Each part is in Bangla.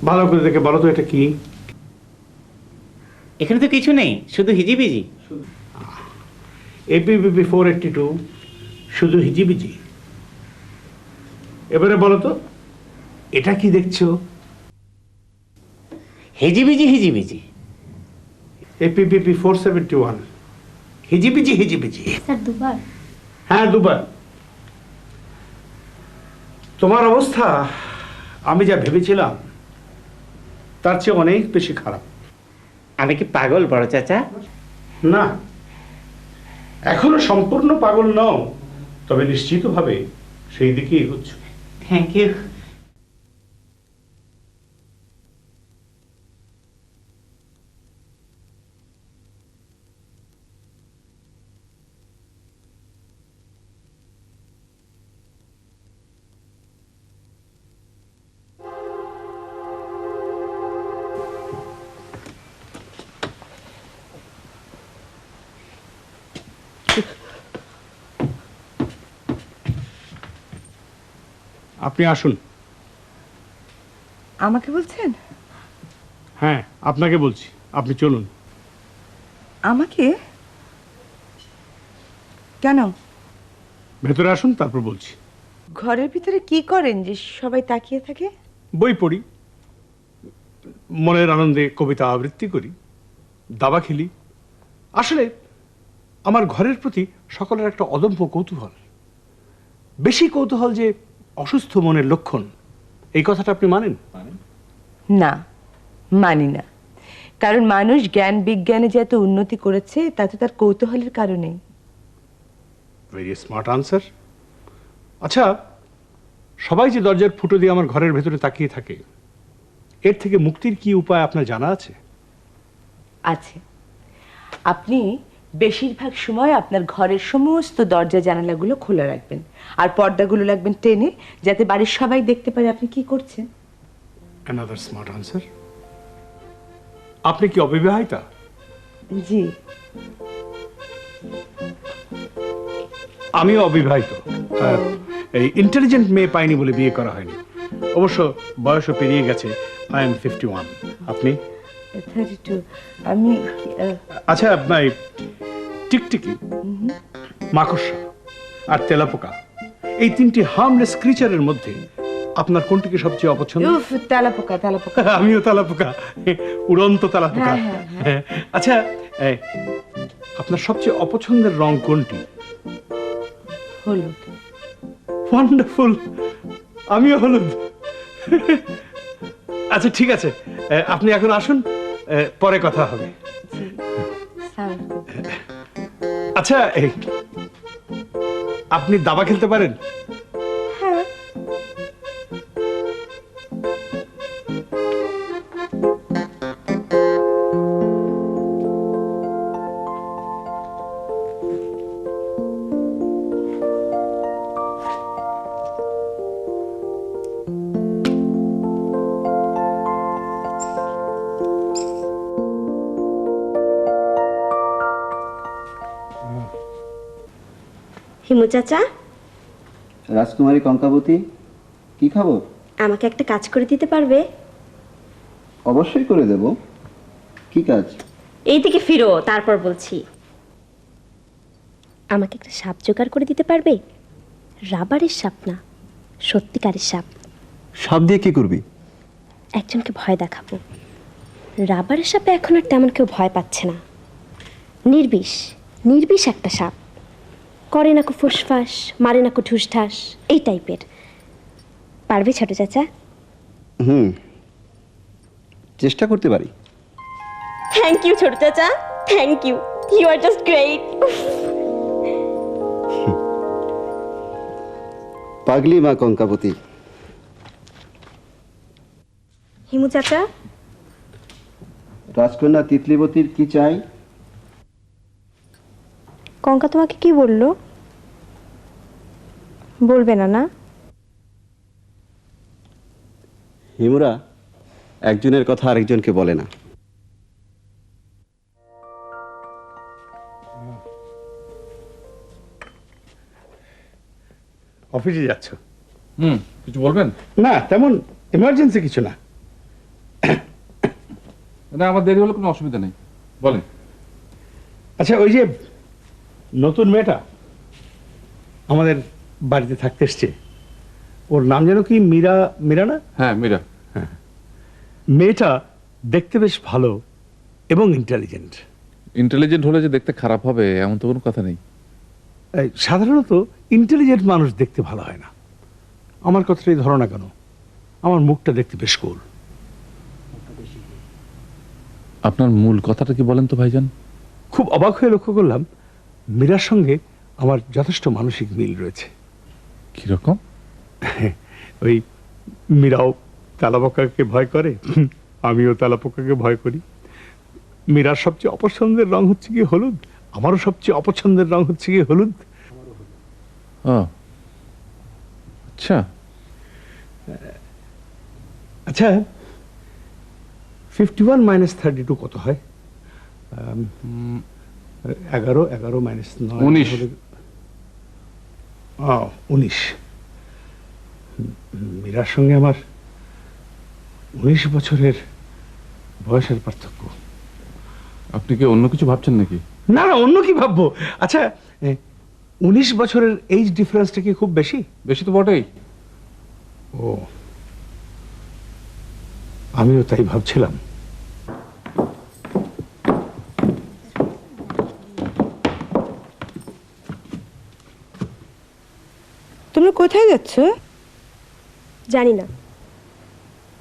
ভালো করে দেখে বলো তো এটা কি? এখানে তো কিছু নেই, শুধু হিজিবিজি। APBP 482 শুধু হিজিবিজি। এবারে বলো তো এটা কি দেখছো? হিজিবিজি হিজিবিজি। APBP 471 হিজিবিজি হিজিবিজি। স্যার দুবার? হ্যাঁ, দুবার। তোমার অবস্থা আমি যা ভেবেছিলাম তার চেয়ে অনেক বেশি খারাপ। আমি কি পাগল বড় চাচা? না, এখনো সম্পূর্ণ পাগল নও, তবে নিশ্চিতভাবে সেই দিকে এগোচ্ছ। Thank you. আপনি আসুন। আমাকে বলছেন? হ্যাঁ, আপনাকে বলছি, আপনি চলুন। আমাকে? কেন? ভেতরে আসুন, তারপর বলছি। ঘরের ভিতরে কি করেন যে সবাই তাকিয়ে থাকে? বই পড়ি, মনের আনন্দে কবিতা আবৃত্তি করি, দাবা খেলি। আসলে আমার ঘরের প্রতি সকলের একটা অদম্য কৌতূহল। বেশি কৌতূহল যে অসুস্থ মনের লক্ষণ, এই কথাটা আপনি মানেন? না, মানি না। কারণ মানুষ জ্ঞান বিজ্ঞানে যে এত উন্নতি করেছে তাতে তার কৌতূহলের কারণে। Very smart answer. আচ্ছা, সবাই যে দরজার ফুটো দিয়ে আমার ঘরের ভেতরে তাকিয়ে থাকে, এর থেকে মুক্তির কি উপায় আপনার জানা আছে? আছে। আপনি বেশিরভাগ সময় আপনার ঘরের সমস্ত দরজা জানালাগুলো খোলা রাখবেন, আর পর্দাগুলো রাখবেন টেনে, যাতে বাড়ির সবাই দেখতে পারে আপনি কি করছেন। Another smart answer. আপনি কি অবিবাহিতা? জি। আমিও অবিবাহিত। এই ইন্টেলিজেন্ট মেয়ে পাইনি বলে বিয়ে করা হয়নি। অবশ্য বয়সও পেরিয়ে গেছে। I am 51। আপনি? 32। আমি আচ্ছা, আপনার টিকটিকি, মাকড়সা আর তেলাপোকা, এই তিনটি হার্মলেস ক্রিচারের মধ্যে আপনার কোনটিকে সবচেয়ে অপছন্দ? উফ, তেলাপোকা তেলাপোকা। আমিও তেলাপোকা, উড়ন্ত তেলাপোকা। আচ্ছা, আপনার সবচেয়ে অপছন্দের রং কোনটি? হলুদ। ওয়ান্ডারফুল, আমিও হলুদ। আচ্ছা, ঠিক আছে, আপনি এখন আসুন, পরে কথা হবে। আচ্ছা, আপনি দাবা খেলতে পারেন? হিমু চাচা, রাজকুমারী কঙ্কাবতী, কি খবর? আমাকে একটা কাজ করে দিতে পারবে? অবশ্যই করে দেব। কি কাজ? এই দিকে ফিরো, তারপর বলছি। আমাকে একটা সাপ জোগাড় করে দিতে পারবে? রাবারের সাপ না, সত্যিকারের সাপ। সাপ দিয়ে কি করবি? একজনকে ভয় দেখাবো। রাবারের সাপে এখন আর তেমন কেউ ভয় পাচ্ছে না। নির্বিষ, নির্বিষ একটা সাপ। করে না কো ফুসফাস, মারে না কো ঠুসঠাস, এই টাইপের। পারবে ছোট চাচা? চেষ্টা করতে পারি। থ্যাংক ইউ ছোট চাচা, থ্যাংক ইউ। ইউ আর জাস্ট গ্রেট। পাগলি মা কঙ্কাবতী। হিমু চাচা, রাজকন্যা তিতলিবতীর কি চাই? কঙ্কা তোমাকে কি বললো? বলবে না না? হিমুরা একজনের কথা আরেকজনকে বলে না। অফিসে যাচ্ছ? কিছু বলবেন? না, তেমন এমার্জেন্সি কিছু না। না, আমার দেরি হলে কোনো অসুবিধা নেই, বলেন। আচ্ছা, ওই যে নতুন মেয়েটা আমাদের বাড়িতে থাকতে এসছে, ওর নাম যেন কি? মীরা। মীরা না? হ্যাঁ, মীরা। মেয়েটা দেখতে বেশ ভালো এবং ইন্টেলিজেন্ট। ইন্টেলিজেন্ট হলে যে দেখতে খারাপ হবে এমন তো কোনো কথা নেই। সাধারণত ইন্টেলিজেন্ট মানুষ দেখতে ভালো হয় না। আমার কথাটাই ধরো না কেন, আমার মুখটা দেখতে বেশ গোল। আপনার মূল কথাটা কি বলেন তো ভাইজান? খুব অবাক হয়ে লক্ষ্য করলাম মীরার সঙ্গে আমার যথেষ্ট মানসিক মিল রয়েছে। কিরকম? ওই মীরাও তেলাপোকাকে ভয় করে, আমিও তেলাপোকাকে ভয় করি। মীরার সবচেয়ে অপছন্দের রং হচ্ছে কি হলুদ, আমারও সবচেয়ে অপছন্দের রং হচ্ছে কি হলুদ। ও আচ্ছা। আচ্ছা, 51 মাইনাস 32 কত হয়? 11, 11 মাইনাস 9, 19। 19। মীরার সঙ্গে আমার 19 বছরের বয়সের পার্থক্য। আপনি কি অন্য কিছু ভাবছেন নাকি? না না, অন্য কি ভাববো? আচ্ছা, 19 বছরের এইজ ডিফারেন্সটা কি খুব বেশি? বেশি তো বটেই। ও, আমিও তাই ভাবছিলাম। তোমরা কোথায় যাচ্ছ? জানি না।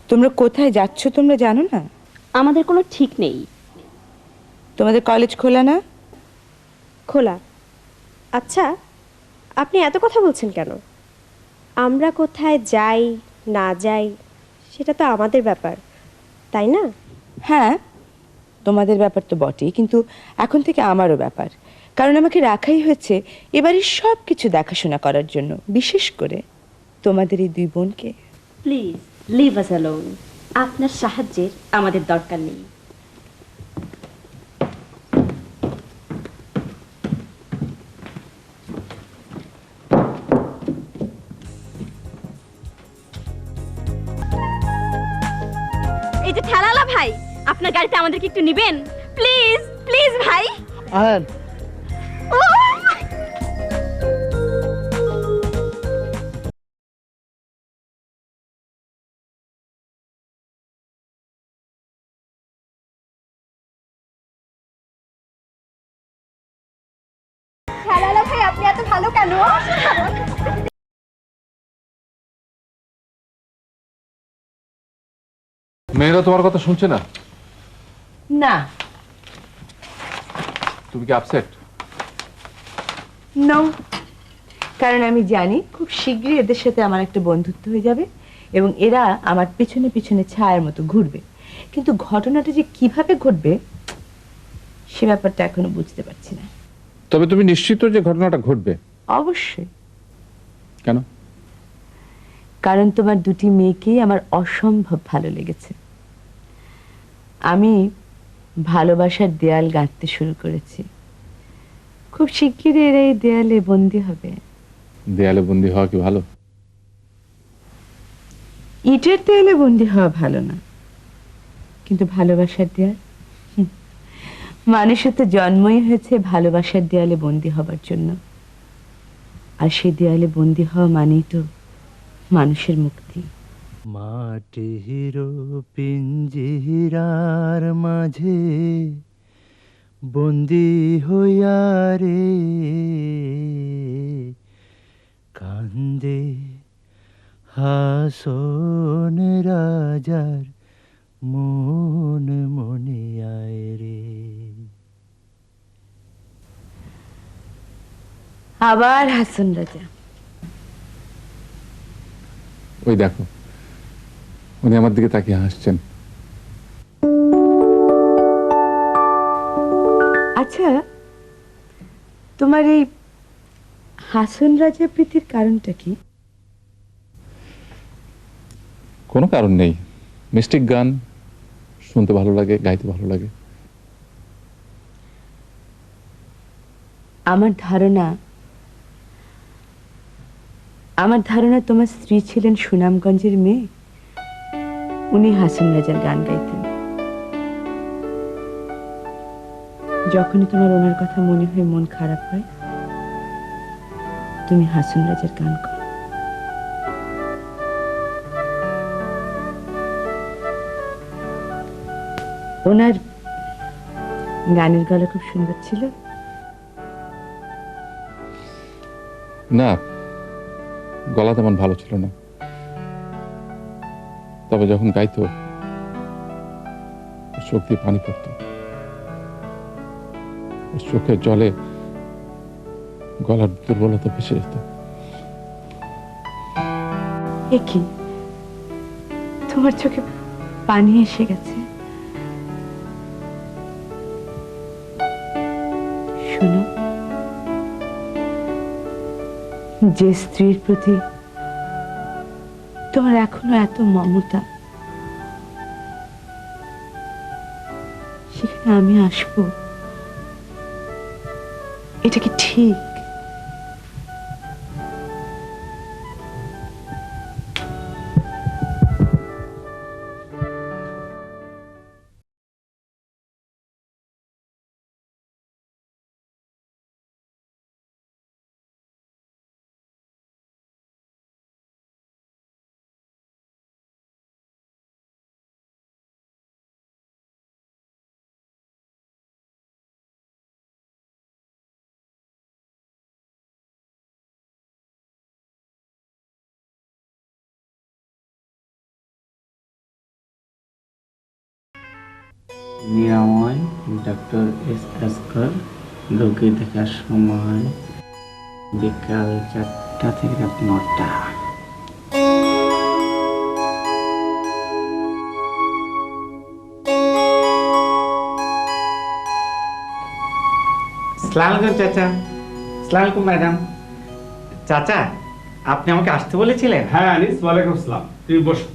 তোমরা কোথায় যাচ্ছ তোমরা জানো না? আমাদের কোনো ঠিক নেই। তোমাদের কলেজ খোলা না? খোলা। আচ্ছা, আপনি এত কথা বলছেন কেন? আমরা কোথায় যাই না যাই সেটা তো আমাদের ব্যাপার, তাই না? হ্যাঁ, তোমাদের ব্যাপার তো বটেই, কিন্তু এখন থেকে আমারও ব্যাপার। কারণ আমাকে রাখাই হয়েছে এবারে সব কিছু দেখাশোনা করার জন্য, বিশেষ করে তোমাদের এই দুই বোনকে। Please leave us alone. আপনার সাহায্যের আমাদের দরকার নেই। এই যে ঠেলালা ভাই, আপনার গাড়িতে আমাদেরকে একটু নিবেন প্লিজ? প্লিজ ভাই। ঠেলালা ভাই, আপনি এত ভালো কেন? মেয়েরা তোমার কথা শুনছে না? না। তুমি কি আপসেট? নো, কারণ আমি জানি খুব শীঘ্রই এদের সাথে আমার একটা বন্ধুত্ব হয়ে যাবে এবং এরা আমার পিছনে পিছনে ছায়ার মতো ঘুরবে। কিন্তু ঘটনাটা যে কিভাবে ঘটবে সে ব্যাপারটা এখনো বুঝতে পারছি না। তবে তুমি নিশ্চিত যে ঘটনাটা ঘটবে? অবশ্যই। কেন? কারণ তোমার দুটি মেয়েকেই আমার অসম্ভব ভালো লেগেছে। আমি ভালোবাসার দেয়াল গাঁথতে শুরু করেছি। খুব শিগগিরই এরা এই দেয়ালে বন্দি হবে। দেয়ালে বন্দি হওয়া কি ভালো? ইটের দেয়ালে বন্দি হওয়া ভালো না, কিন্তু ভালোবাসার দেয়াল, মানুষের তো জন্মই হয়েছে ভালোবাসার দেয়ালে বন্দি হবার জন্য। আর সেই দেয়ালে বন্দি হওয়া মানেই তো মানুষের মুক্তি। মাটির পিঞ্জিরার মাঝে বন্দি হইয়া রে কান্দে হাসন রাজার মন মনে আয় রে। আবার হাসন রাজা। ওই দেখো, উনি আমার দিকে তাকিয়ে হাসছেন। আচ্ছা, তোমার এই হাসন রাজা প্রীতির কারণটা কি? কোনো কারণ নেই। মিস্টিক গান শুনতে ভালো লাগে, গাইতে ভালো লাগে। আমার ধারণা তোমার স্ত্রী ছিলেন সুনামগঞ্জের মেয়ে, উনি হাসন রাজার গান গাইতেন। যখনই তোমার ওনার কথা মনে হয় মন খারাপ হয়, তুমি হাসন রাজের গান করো। ওনার গানের গলা খুব সুন্দর ছিল। না, গলা তেমন ভালো ছিল না, তবে যখন গাইতো ওর চোখ দিয়ে পানি পড়তো, ওর চোখের জলে গলার দুর্বলতা ভেসে যেত। এ কি, তোমার চোখে পানি এসে গেছে? শোনো, যে স্ত্রীর প্রতি তোমার এখনো এত মমতা, সেখানে আমি আসবো, এটা কি ঠিক? নিরাময় ডক্টর এস আসকর, রোগী দেখার সময় বিকাল 4টা থেকে রাত 9টা। সালামালাইকুম চাচা। সালামালাইকুম ম্যাডাম। চাচা, আপনি আমাকে আসতে বলেছিলেন? হ্যাঁ আনিস, ওয়ালাইকুম আসসালাম। তুমি বসো।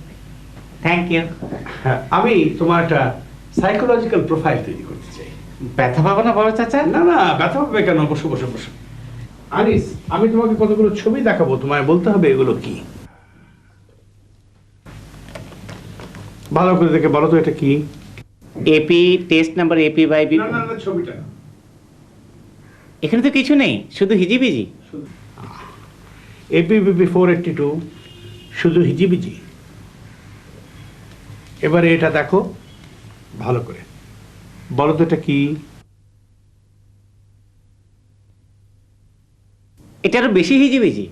Thank you. হ্যাঁ, আমি তোমার একটা সাইকোলজিক্যাল প্রোফাইল তৈরি করতে চাই। ব্যথা পাবো না বড় চাচা? না না, ব্যথা পাবে কেন? বসো বসো বসো। আনিস, আমি তোমাকে কতগুলো ছবি দেখাবো, তোমায় বলতে হবে এগুলো কি। ভালো করে দেখে বলো তো এটা কি। AP test number AP by B. না না না, ছবিটা না। এখানে তো কিছু নেই, শুধু হিজিবিজি। APBP 482 শুধু হিজিবিজি। এবারে এটা দেখো ভালো করে, বলো তো এটা কি। এটা আরো বেশি হিজিবিজি।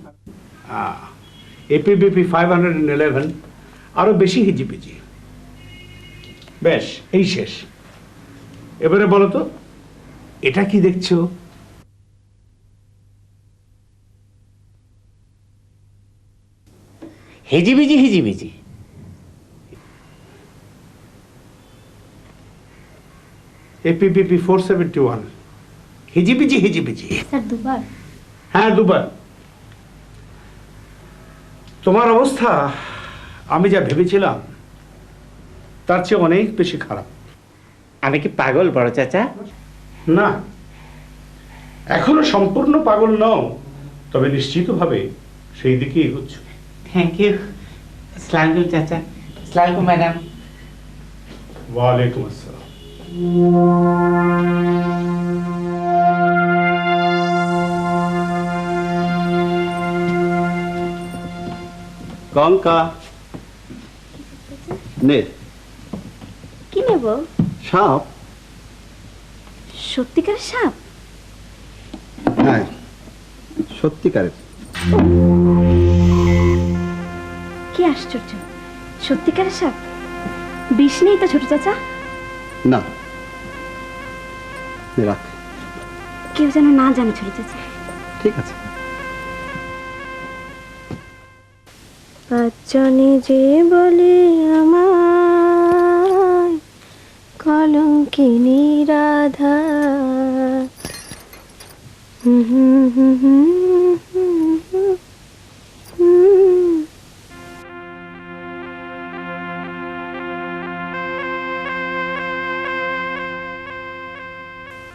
APBP 511 আরো বেশি হিজিবিজি। বেশ, এই শেষ। এবারে বলো তো এটা কি দেখছো। হিজিবিজি হিজিবিজি। APBP 471 হিজিবিজি হিজিবিজি। স্যার দুবার? হ্যাঁ, দুবার। তোমার অবস্থা আমি যা ভেবেছিলাম তার চেয়ে অনেক বেশি খারাপ। আমি কি পাগল বড় চাচা? না, এখনো সম্পূর্ণ পাগল নও, তবে নিশ্চিতভাবে সেই দিকে এগোচ্ছ। Thank you. আসসালামু চাচা। আসসালামু ম্যাডাম। ওয়ালাইকুম আসসালাম। কঙ্কা নে। কি নেব? সাপ। সত্যিকার সাপ? হ্যাঁ, সত্যিকারের। কি আশ্চর্য, সত্যিকারের সাপ? বিষ নেই তো ছোট চাচা? না, রাখ। কেউ যেন না জানে ছোট চাচা। ঠিক আছে। পাঁচজনে যে বলে আমার কলঙ্কিনী রাধা।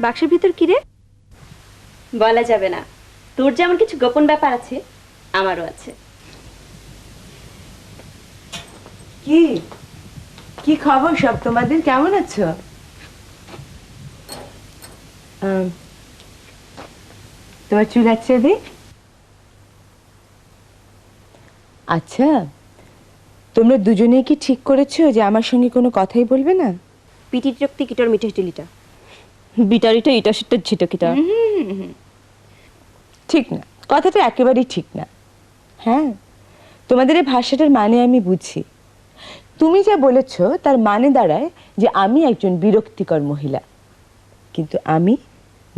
বাক্সের ভিতর কি রে? বলা যাবে না। তোর যেমন কিছু গোপন ব্যাপার আছে, আমারও আছে। কি কি খবর সব তোমাদের? কেমন আছো? তোমার চুল আছে রে? আচ্ছা, তোমরা দুজনে কি ঠিক করেছো যে আমার সঙ্গে কোনো কথাই বলবে না? পিটির রক্তি কিটার মিঠে টিলিটা বিটারিটা ইটা সেটা ঝিটা কিটা। ঠিক না, কথাটা একেবারেই ঠিক না। হ্যাঁ, তোমাদের এই ভাষাটার মানে আমি বুঝি। তুমি যা বলেছ তার মানে দাঁড়ায় যে আমি একজন বিরক্তিকর মহিলা, কিন্তু আমি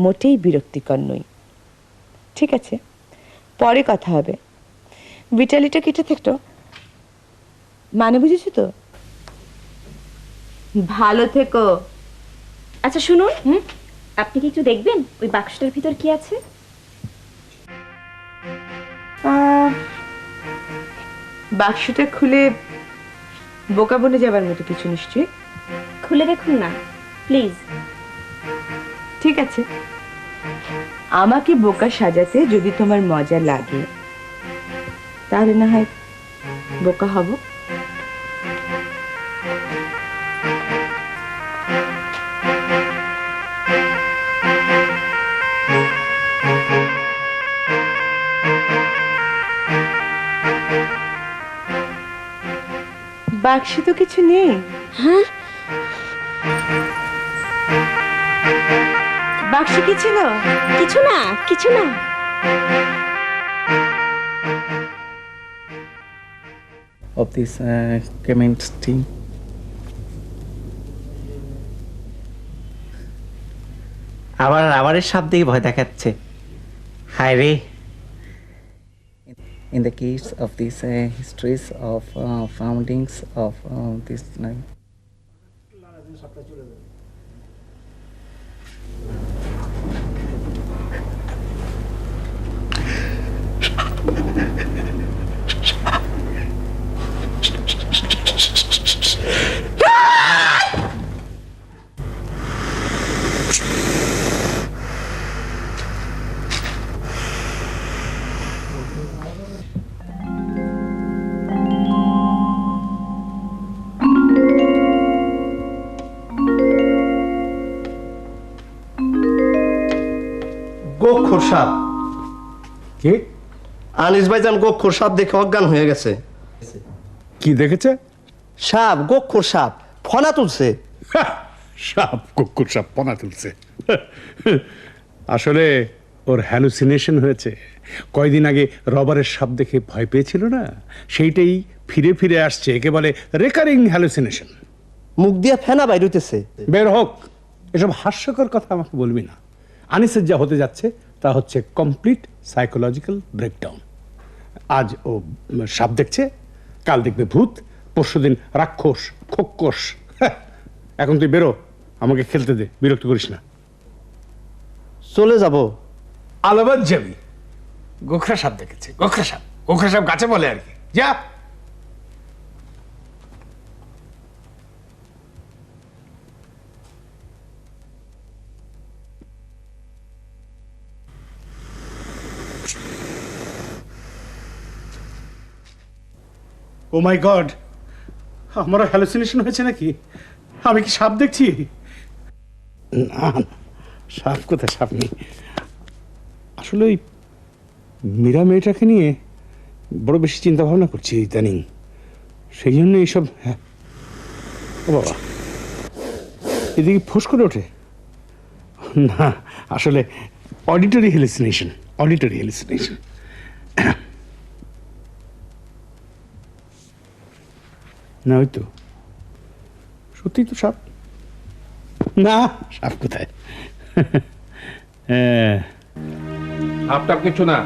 মোটেই বিরক্তিকর নই। ঠিক আছে, পরে কথা হবে। বিটালিটা কেটে থাকতো মানে বুঝেছো তো? ভালো থেকো। আচ্ছা শুনুন, আপনি কি একটু দেখবেন ওই বাক্সটার ভিতর কি আছে? বাক্সটা খুলে বোকা বনে যাবার মতো কিছু নিশ্চয়ই। খুলে দেখুন না প্লিজ। ঠিক আছে, আমাকে বোকা সাজাতে যদি তোমার মজা লাগে তাহলে না হয় বোকা হব। বাক্সে তো কিছু নেই। হ্যাঁ, বাক্সে কি ছিল? কিছু না কিছু না। of this cement team. আবার রাবারের সাপ দিয়ে ভয় দেখাচ্ছে। হায় রে! In the case of these histories of foundings of this গোখোর সাপ। কে? আনিস ভাইজান গোখোর সাপ দেখে অজ্ঞান হয়ে গেছে। কি দেখেছে? সাপ, গোখোর সাপ ফনা তুলছে। সাপ, কুকুর সাপ পনা তুলছে। আসলে ওর হ্যালুসিনেশন হয়েছে। কয়দিন আগে রবারের সাপ দেখে ভয় পেয়েছিল না, সেইটাই ফিরে ফিরে আসছে। একে বলে রেকারিং হ্যালুসিনেশন। মুখ দিয়ে ফেনা বাইর হইতেছে। বের হোক, এসব হাস্যকর কথা আমাকে বলবি না। আনিসের যা হতে যাচ্ছে তা হচ্ছে কমপ্লিট সাইকোলজিক্যাল ব্রেকডাউন। আজ ও সাপ দেখছে, কাল দেখবে ভূত, পরশুদিন রাক্ষস, খোক্কস। এখন তুই বেরো, আমাকে খেলতে দে, বিরক্ত করিস না। চলে যাব। আলাবাদ যাবি? গোখরা সাপ দেখেছে, গোখরা সাপ। গোখরা সাপ গাছে বলে আর কি। যা। ও মাই গড, আমারও হ্যালুসিনেশন হয়েছে নাকি? আমি কি সাপ দেখছি? না না, সাপ কোথায়, সাপ নেই। আসলে ওই মীরা মেয়েটাকে নিয়ে বড় বেশি চিন্তা ভাবনা করছি ইদানিং, সেই জন্য এইসব। হ্যাঁ, ও বাবা, এদিকে ফোঁস করে ওঠে। না, আসলে অডিটরি হ্যালুসিনেশন, অডিটরি হ্যালুসিনেশন। না, ওই তো সত্যি তো সাপ। না, সাপ কোথায়? হ্যাঁ, সাপটাপ কিছু না।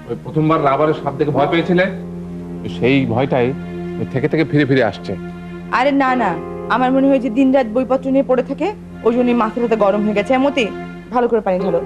ওই প্রথমবার রাবারের সাপ দেখে ভয় পেয়েছিলে, সেই ভয়টাই ওই থেকে থেকে ফিরে ফিরে আসছে। আরে না না, আমার মনে হয় যে দিনরাত বইপত্র নিয়ে পড়ে থাকে, ওই জন্যই মাথাটা গরম হয়ে গেছে। এমতে ভালো করে পানি ঢালো।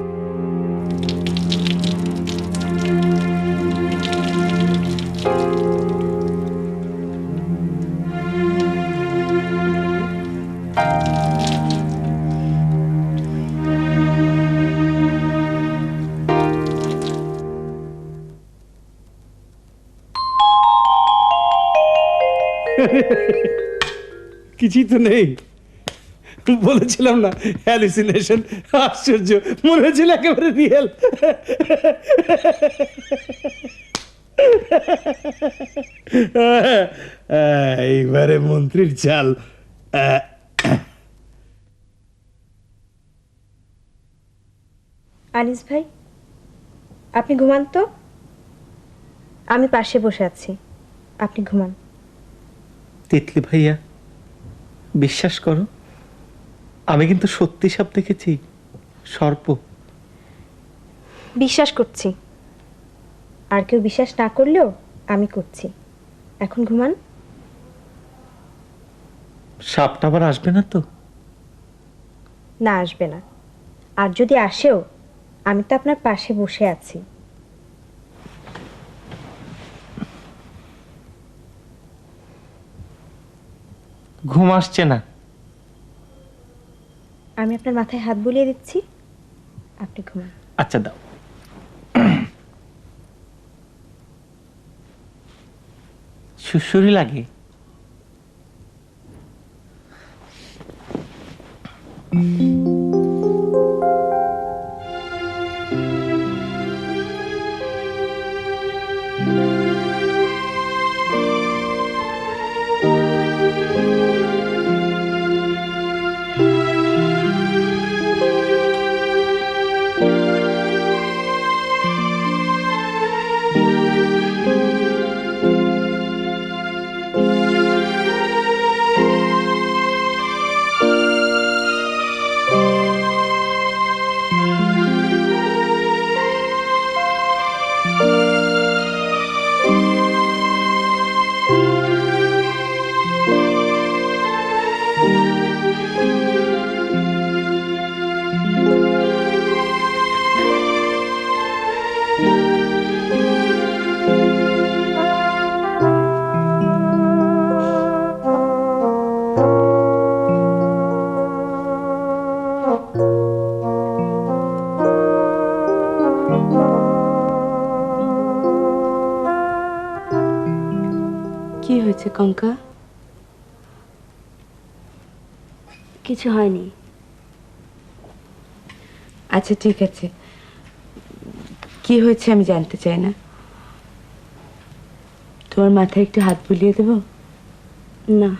কিছুই তো নেই। বলেছিলাম না হ্যালুসিনেশন, আশ্চর্য, মনে হয়েছিল একেবারে রিয়েল। এইবারে মন্ত্রীর চাল। আনিস ভাই, আপনি ঘুমান তো, আমি পাশে বসে আছি, আপনি ঘুমান। তিতলি ভাইয়া, বিশ্বাস করো, আমি কিন্তু সত্যি সাপ দেখেছি, সর্প। বিশ্বাস করছি, আর কেউ বিশ্বাস না করলেও আমি করছি। এখন ঘুমান। সাপটা আবার আসবে না তো? না, আসবে না। আর যদি আসেও, আমি তো আপনার পাশে বসে আছি। ঘুম আসছে না। আমি আপনার মাথায় হাত বুলিয়ে দিচ্ছি, আপনি ঘুমান। আচ্ছা দাও। সুসুরি লাগে। কি হয়েছে কঙ্কা? কিছু হয়নি। আচ্ছা ঠিক আছে, কি হয়েছে আমি জানতে চাই না। তোমার মাথায় একটু হাত বুলিয়ে দেবো? না।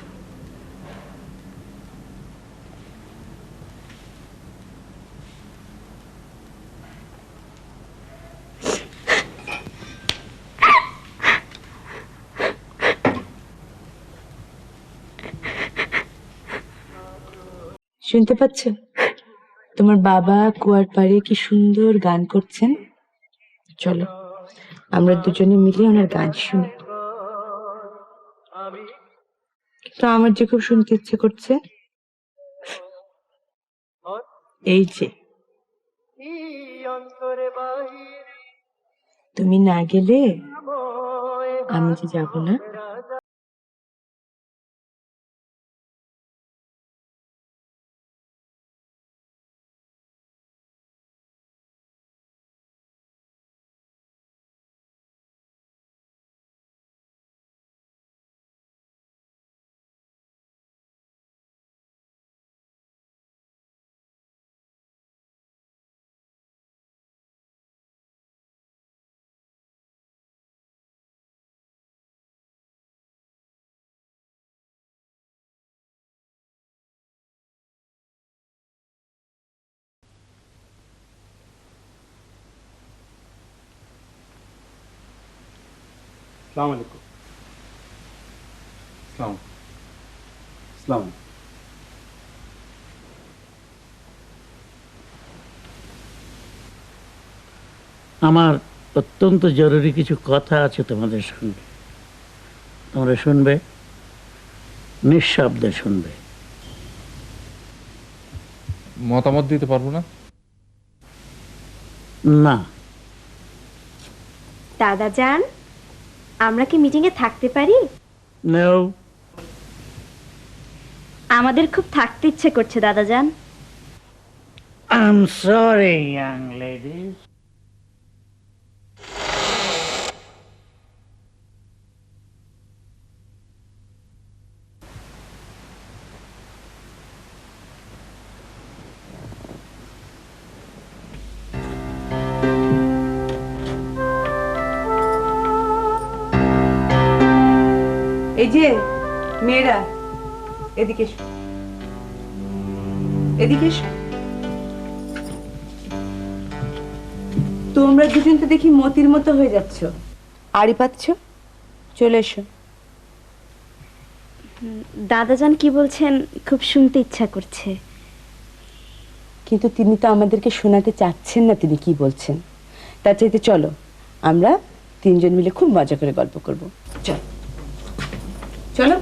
শুনতে পাচ্ছ? তোমার বাবা কুয়ার পাড়ে কি সুন্দর গান করছেন। চলো আমরা দুজনে মিলে ওনার গান শুনি। তো আমার যে খুব শুনতে ইচ্ছে করছে, এই যে তুমি না গেলে আমি যে যাব না। আসসালামু আলাইকুম। আসসালাম। আমার অত্যন্ত জরুরি কিছু কথা আছে তোমাদের সঙ্গে। তোমরা শুনবে, নিঃশব্দে শুনবে। মতামত দিতে পারবো না। না। দাদা যান, আমরা কি মিটিংয়ে থাকতে পারি? No. আমাদের খুব থাকতে ইচ্ছে করছে দাদা যান। I'm sorry, young ladies. এই যে মেয়েরা, এদিকে এসো, এদিকে এসো। তোমরা দুজন তো দেখি মতির মতো হয়ে যাচ্ছ, আড়ি পাচ্ছ, চলে এসো। দাদাজান কি বলছেন খুব শুনতে ইচ্ছা করছে। কিন্তু তিনি তো আমাদেরকে শোনাতে চাচ্ছেন না তিনি কি বলছেন। তার চাইতে চলো আমরা তিনজন মিলে খুব মজা করে গল্প করব। চলো চলো।